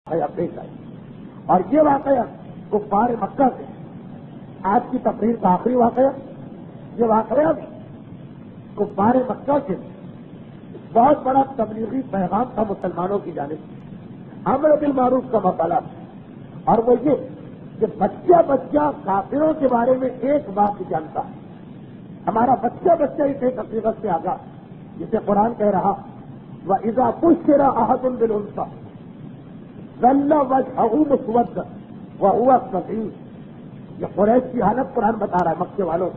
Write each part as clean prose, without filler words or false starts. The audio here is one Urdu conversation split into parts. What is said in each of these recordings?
واقعہ پیش آئی اور یہ واقعہ کفار مکہ سے آج کی تقریر کا آخری واقعہ یہ واقعہ بھی کفار مکہ سے بہت بڑا تبلیغی پیغام تھا مسلمانوں کی جانب سے امر بالمعروف کا مسئلہ اور وہ یہ کہ بچہ کافروں کے بارے میں ایک بات جانتا ہے ہمارا بچہ اس ایک حقیقت سے آگاہ جسے قرآن کہہ رہا وَإِذَا بُشِّرَ أَحَدٌ بِالْأُنثَىٰ ظَلَّ وَجْهُهُ مُسْوَدًّا وَهُوَ كَظِيمٌ یہ قریش کی حالت قرآن بتا رہا ہے مکے والوں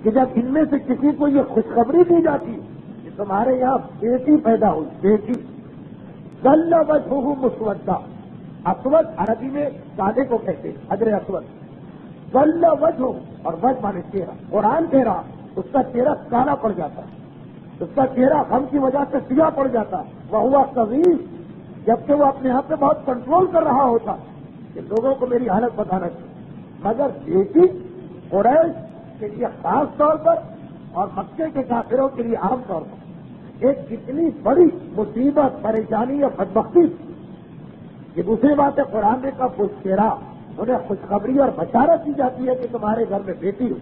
کہ جب ان میں سے کسی کو یہ خوشخبری دی جاتی کہ تمہارے یہاں بیٹی پیدا ہوئی بیٹی ظَلَّ وَجْهُهُ مُسْوَدًّا اسود عربی میں سادے کو کہتے ہیں حجر اسود ظَلَّ وَجْهُهُ اور وجہ مانے چہرہ قرآن کہہ رہا اس کا چہرہ کالا پڑ جاتا ہے اس کا چہرہ غم کی وجہ سے سیاہ پڑ جاتا وَهُوَ كَظِيمٌ جبکہ وہ اپنے آپ پہ بہت کنٹرول کر رہا ہوتا کہ لوگوں کو میری حالت بتانا چاہیے مگر بیٹی قریش کے لیے خاص طور پر اور مکے کے کافروں کے لیے عام طور پر ایک کتنی بڑی مصیبت پریشانی یا بدبختی یہ دوسری بات ہے قرآن نے کا بشرا انہیں خوشخبری اور بشارت دی جاتی ہے کہ تمہارے گھر میں بیٹی ہو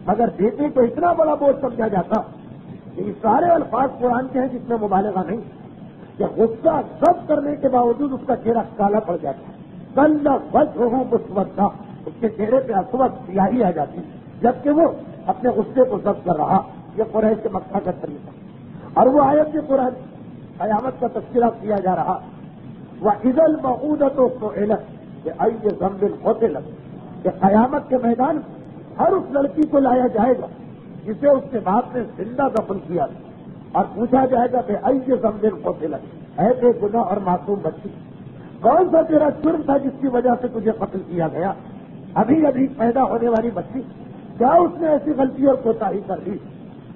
مگر بیٹی کو اتنا بڑا بوجھ سمجھا جاتا کہ یہ سارے الفاظ قرآن کے ہیں جس میں مبالغہ نہیں کہ غصہ ضبط کرنے کے باوجود اس کا چہرہ کالا پڑ جاتا ہے ظَلَّ وَجْهُهُ مُسْوَدًّا اس کے چہرے پہ اسود سیاہی آ جاتی جبکہ وہ اپنے غصے کو ضبط کر رہا یہ قریش کے مکہ کا طریقہ اور وہ آیت کے قرآن قیامت کا تذکرہ کیا جا رہا وَإِذَا الْمَوْءُودَةُ سُئِلَتْ بِأَيِّ ذَنبٍ قُتِلَتْ کہ قیامت کے میدان ہر اس لڑکی کو لایا جائے گا جسے اس کے باپ نے زندہ دفن کیا اور پوچھا جائے گا کہ أَيِّ ذَنبٍ قُتِلَتْ اے بے گناہ اور معصوم بچی کون سا تیرا جرم تھا جس کی وجہ سے تجھے قتل کیا گیا ابھی پیدا ہونے والی بچی کیا اس نے ایسی غلطی اور کوتاہی کر دی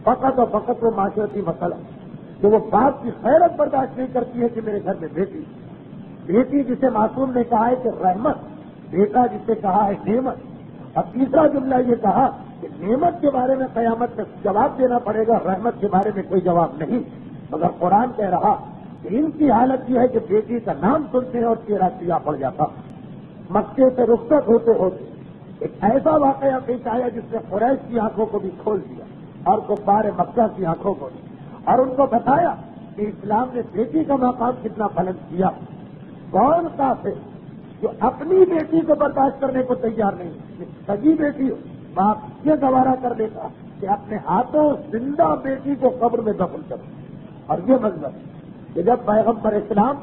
فقط اور فقط وہ معاشرتی مسئلہ کہ وہ باپ کی خیرت برداشت نہیں کرتی ہے کہ میرے گھر میں بیٹی جسے معصوم نے کہا ہے کہ رحمت بیٹا جسے کہا ہے نعمت اور تیسرا جملہ یہ کہا کہ نعمت کے بارے میں قیامت میں جواب دینا پڑے گا رحمت کے بارے میں کوئی جواب نہیں مگر قرآن کہہ رہا کہ ان کی حالت یہ ہے کہ بیٹی کا نام سنتے ہیں اور چہرہ سیاہ پڑ جاتا مکے سے رخصت ہوتے ایک ایسا واقعہ پیش آیا جس نے قریش کی آنکھوں کو بھی کھول دیا اور کفار مکہ کی آنکھوں کو بھی اور ان کو بتایا کہ اسلام نے بیٹی کا مقام کتنا بلند کیا کون کافر جو اپنی بیٹی کو برداشت کرنے کو تیار نہیں سگی بیٹی ہو باپ یہ گوارا کر دیتا کہ اپنے ہاتھوں زندہ بیٹی کو قبر میں دفن کر اور یہ منظر کہ جب پیغمبر اسلام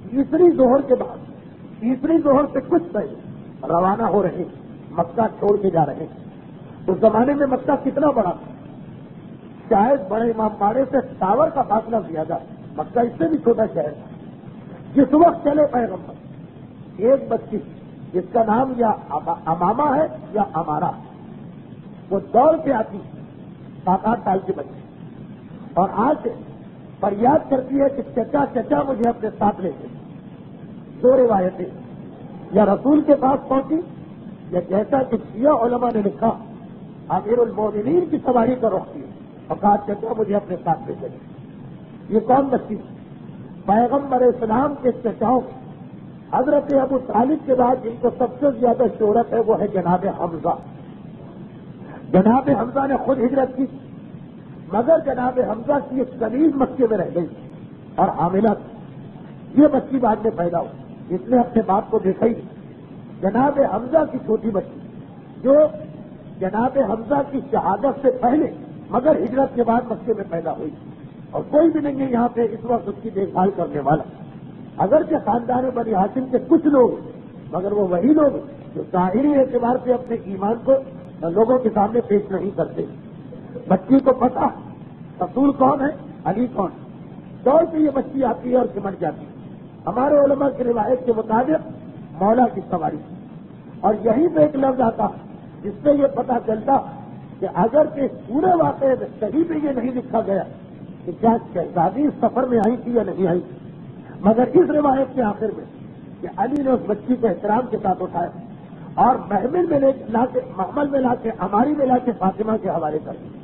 تیسری ظہر کے بعد تیسری ظہر سے کچھ پہلے روانہ ہو رہے مکہ چھوڑ کے جا رہے اس زمانے میں مکہ کتنا بڑا تھا شاید بڑے امام باڑے سے ٹاور کا فاصلہ زیادہ مکہ اس سے بھی چھوٹا شہر تھا جس وقت چلے پیغمبر ایک بچی جس کا نام یا امامہ ہے یا امارا وہ دوڑ کے آتی 7-8 سال کی بچی اور آج فریاد کرتی ہے کہ چچا مجھے اپنے ساتھ لے کے دو روایتیں یا رسول کے پاس پہنچی یا جیسا کہ شیعہ علماء نے لکھا امیر المومنین کی سواری کا رخ کیا اور کہا چچا مجھے اپنے ساتھ لے چلے یہ کون بچی پیغمبر اسلام کے چچاؤں حضرت ابو طالب کے بعد جن کو سب سے زیادہ شہرت ہے وہ ہے جناب حمزہ جناب حمزہ نے خود ہجرت کی مگر جناب حمزہ کی ایک قریب مکے میں رہ گئی اور حاملہ یہ بچی بعد میں پیدا ہوئی جس نے اپنے باپ کو دیکھا ہی جناب حمزہ کی چھوٹی بچی جو جناب حمزہ کی شہادت سے پہلے مگر ہجرت کے بعد مکے میں پیدا ہوئی اور کوئی بھی نہیں ہے یہاں پہ اس وقت اس کی دیکھ بھال کرنے والا اگرچہ خاندان بنی ہاشم کے کچھ لوگ مگر وہ وہی لوگ جو ظاہری اعتبار سے اپنے ایمان کو لوگوں کے سامنے پیش نہیں کرتے بچی کو پتا رسول کون ہے علی کون دوڑ سے یہ بچی آتی ہے اور سمٹ جاتی ہے ہمارے علماء کی روایت کے مطابق مولا کی سواری اور یہیں پہ ایک لفظ آتا جس سے یہ پتا چلتا کہ اگر کہ پورے واقعے میں کہیں پہ یہ نہیں لکھا گیا کہ کیا شہزادی اس سفر میں آئی تھی یا نہیں آئی مگر اس روایت کے آخر میں کہ علی نے اس بچی کو احترام کے ساتھ اٹھایا اور محمل میں لا کے ہماری میں لا کے فاطمہ کے حوالے کر دیا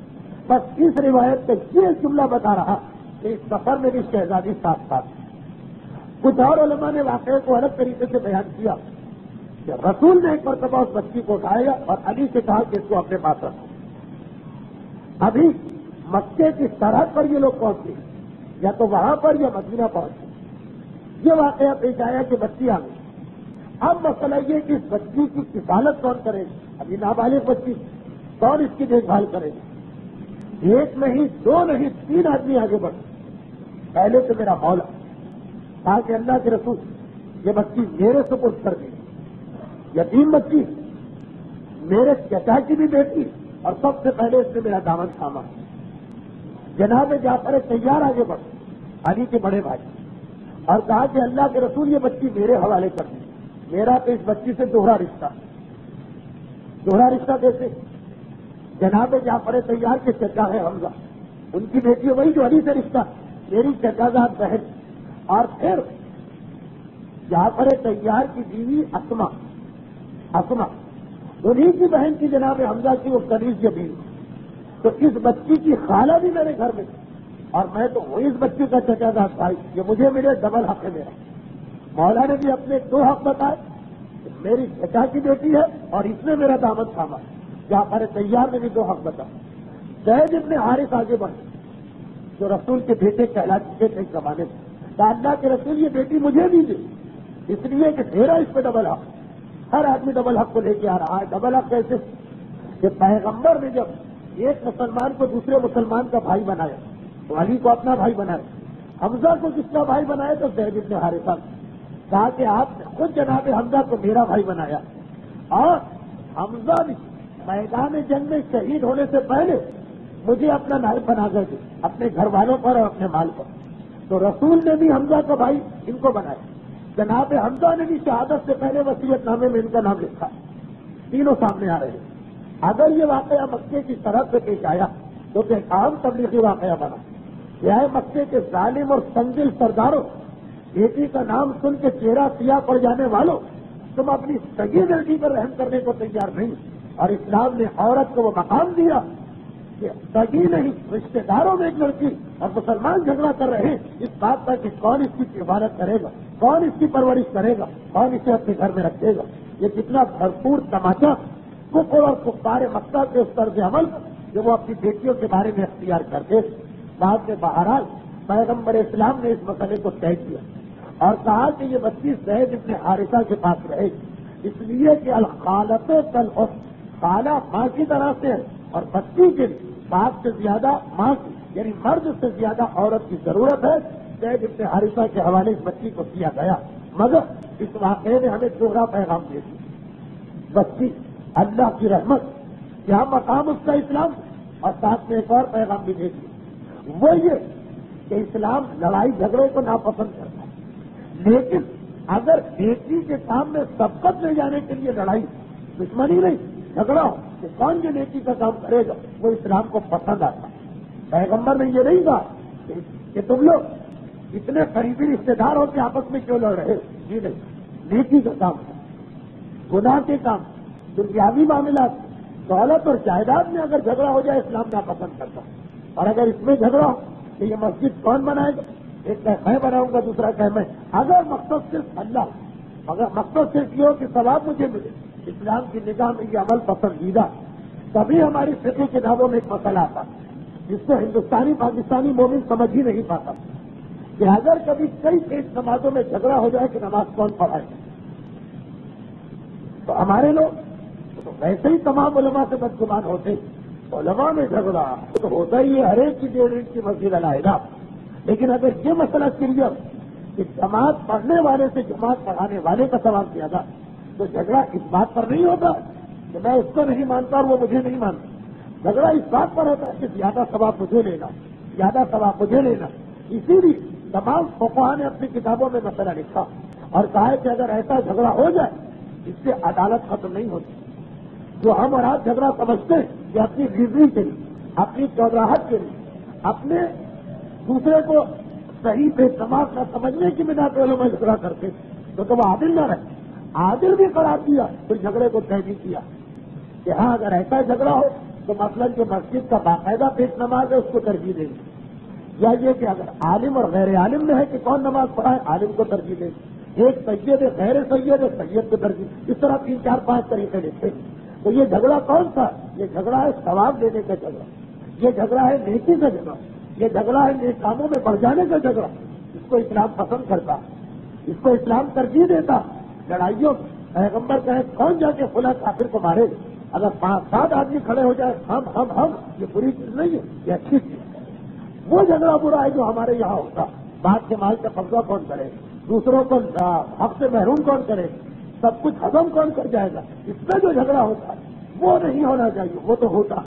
بس اس روایت کا یہ جملہ بتا رہا کہ اس سفر میں بھی شہزادی ساتھ کچھ اور علماء نے واقعے کو الگ طریقے سے بیان کیا کہ رسول نے ایک مرتبہ اس بچی کو اٹھایا اور علی سے کہا کہ اس کو اپنے پاس رکھو. ابھی مکے کی سرحد پر یہ لوگ پہنچے, یا تو وہاں پر یا مدینہ پہنچے. یہ واقعہ پیش آیا کہ بچی آ گئی. اب مسئلہ یہ کہ اس بچی کی کفالت کون کرے گا؟ ابھی نابالغ بچی, کون اس کی دیکھ بھال کرے گا؟ ایک نہیں, دو نہیں, 3 آدمی آگے بڑھے. پہلے تو میرا مولا کہا کہ اللہ کے رسول یہ بچی میرے سپرد کر دی, یتیم بچی, میرے چچا کی بھی بیٹی, اور سب سے پہلے اس نے میرا دامن تھاما. جناب جعفر تیار آگے بڑھ, علی کے بڑے بھائی, اور کہا کہ اللہ کے رسول یہ بچی میرے حوالے کر دی. میرا تو اس بچی سے دوہرا رشتہ کیسے؟ جناب جعفر تیار کے چچا ہے حمزہ, ان کی بیٹی وہی جو علی سے رشتہ, میری چچازاد بہن. اور پھر جعفر تیار کی بیوی اسما, انہیں کی بہن کی جناب حمزہ کی وہ کنیز کی بیوی. تو اس بچی کی خالہ بھی میرے گھر میں, اور میں تو وہی اس بچی کا چچازاد بھائی, یہ مجھے ملے ڈبل حق ہے میرا. مولا نے بھی اپنے 2 حق بتائے, میری چچا کی بیٹی ہے اور اس نے میرا دامن تھاما. جعفر تیار نے بھی 2 حق بتایا. زید ابن حارث آگے بڑھے جو رسول کے بیٹے کہلا چکے تھے ایک زمانے میں, کہ اللہ کے رسول یہ بیٹی مجھے بھی دے, اس لیے کہ میرا اس پہ ڈبل حق. ہر آدمی ڈبل حق کو لے کے آ رہا ہے. ڈبل حق کیسے؟ کہ پیغمبر نے جب ایک مسلمان کو دوسرے مسلمان کا بھائی بنایا تو علی کو اپنا بھائی بنایا, حمزہ کو کس کا بھائی بنایا تو زید ابن حارثہ. کہا کہ آپ نے خود جناب حمزہ کو میرا بھائی بنایا, اور حمزہ بھی میدان جنگ میں شہید ہونے سے پہلے مجھے اپنا نائب بنا کر دے, اپنے گھر والوں پر اور اپنے مال پر. تو رسول نے بھی حمزہ کا بھائی ان کو بنایا. جناب حمزہ نے بھی شہادت سے پہلے وصیت نامے میں ان کا نام لکھا. تینوں سامنے آ رہے ہیں. اگر یہ واقعہ مکے کی طرف سے پیش آیا تو ایک عام تبلیغی واقعہ بنا. یہ ہے مکے کے ظالم اور سنگل سرداروں, بیٹی کا نام سن کے چہرہ سیاہ پڑ جانے والوں, تم اپنی سگی لڑکی پر رحم کرنے کو تیار نہیں. اور اسلام نے عورت کو وہ مقام دیا کہ سگی نہیں, رشتے داروں میں ایک لڑکی, اور مسلمان جھگڑا کر رہے ہیں اس بات پر کہ کون اس کی عبادت کرے گا, کون اس کی پرورش کرے گا, کون اسے اپنے گھر میں رکھے گا. یہ کتنا بھرپور تماچا کفر اور کفار مکہ کے اس طرز عمل جو وہ اپنی بیٹیوں کے بارے میں اختیار کرتے. بعد میں بہرحال پیغمبر اسلام نے اس مسئلے کو طے کیا اور کہا کہ یہ بچی زید ابن حارثہ کے پاس رہے گی, اس لیے کہ الخالۃ کالأخت, خالہ ماں کی طرح سے ہے, اور بچی کے لیے باپ سے زیادہ ماں کی یعنی مرد سے زیادہ عورت کی ضرورت ہے. زید ابن حارثہ کے حوالے اس بچی کو کیا گیا. مگر اس واقعے نے ہمیں دوہرا پیغام دے دیا. بچی اللہ کی رحمت, یہاں مقام اس کا اسلام, اور ساتھ میں ایک اور پیغام بھی دے دیا, وہ یہ کہ اسلام لڑائی جھگڑے کو ناپسند کرتا ہے. لیکن اگر بیٹی کے سامنے سبقت لے جانے کے لیے لڑائی, دشمنی نہیں, جھگڑا ہو کہ کون جو نیکی کا کام کرے گا, وہ اسلام کو پسند آتا ہے. پیغمبر نے یہ نہیں کہا کہ تم لوگ اتنے قریبی رشتے دار ہو کے آپس میں کیوں لڑ رہے, جی نہیں, نیکی کا کام ہے, گناہ کے کام, دنیاوی معاملات, دولت اور جائیداد میں اگر جھگڑا ہو جائے اسلام ناپسند کرتا ہے. اور اگر اس میں جھگڑا ہو کہ یہ مسجد کون بنائے گا, ایک کہ میں بناؤں گا, دوسرا کہ میں, اگر مقصد صرف اللہ, اگر مقصد صرف یہ ہو کہ ثواب مجھے ملے, اسلام کی نگاہ میں یہ عمل پسندیدہ. کبھی ہماری فقہی کتابوں میں ایک مسئلہ آتا جس کو ہندوستانی پاکستانی مومن سمجھ ہی نہیں پاتا کہ اگر کبھی کئی تیز نمازوں میں جھگڑا ہو جائے کہ نماز کون پڑھائے, تو ہمارے لوگ تو ویسے ہی تمام علماء سے بدگمان ہوتے. علماء میں جھگڑا تو ہوتا ہی ہے, ہر ایک کی 1.5 انچ کی مسجد علیحدہ. لیکن اگر یہ مسئلہ کلیئر کہ جماعت پڑھنے والے سے جماعت پڑھانے والے کا سوال کیا تھا, تو جھگڑا اس بات پر نہیں ہوتا کہ میں اس کو نہیں مانتا اور وہ مجھے نہیں مانتا. جھگڑا اس بات پر ہوتا ہے کہ زیادہ ثواب مجھے لینا, زیادہ ثواب مجھے لینا. اسی لیے تمام فقہاء نے اپنی کتابوں میں مسئلہ لکھا اور کہا ہے کہ اگر ایسا جھگڑا ہو جائے اس سے عدالت ختم نہیں ہوتی. جو ہم اور آپ جھگڑا سمجھتے ہیں کہ اپنی ریزنی کے لیے, اپنی چودراہٹ کے لیے, اپنے دوسرے کو صحیح بے دماغ نہ سمجھنے کی بنا پہ لوگ جھگڑا کرتے تو وہ عادل نہ رہے. عادل بھی قرار دیا, پھر جھگڑے کو طے بھی کیا کہ ہاں اگر ایسا جھگڑا ہو تو مثلاً جو مسجد کا باقاعدہ پیش نماز ہے اس کو ترجیح دیں گے, یا یہ کہ اگر عالم اور غیر عالم میں ہے کہ کون نماز پڑھائے، عالم کو ترجیح دے، ایک سید ہے غیر سید ہے، سید کو ترجیح، اس طرح 3 4 5 طریقے دیکھتے ہیں۔ تو یہ جھگڑا کون سا؟ یہ جھگڑا ہے ثواب دینے کا جھگڑا، یہ جھگڑا ہے نیکی کا جھگڑا، یہ جھگڑا ہے نیک کاموں میں بڑھ جانے کا جھگڑا۔ اس کو اسلام پسند کرتا، اس کو اسلام ترجیح دیتا۔ لڑائیوں پیغمبر کہے کون جا کے فلاں کافر کو مارے، اگر 5 7 آدمی کھڑے ہو جائے ہم، یہ بری چیز نہیں ہے، یہ اچھی چیز ہے۔ وہ جھگڑا برا ہے جو ہمارے یہاں ہوتا، بات کے مال کا قبضہ کون کرے، دوسروں کو حق سے محروم کون کرے، سب کچھ ہضم کون کر جائے گا، اس میں جو جھگڑا ہوتا ہے وہ نہیں ہونا چاہیے، وہ تو ہوتا ہے۔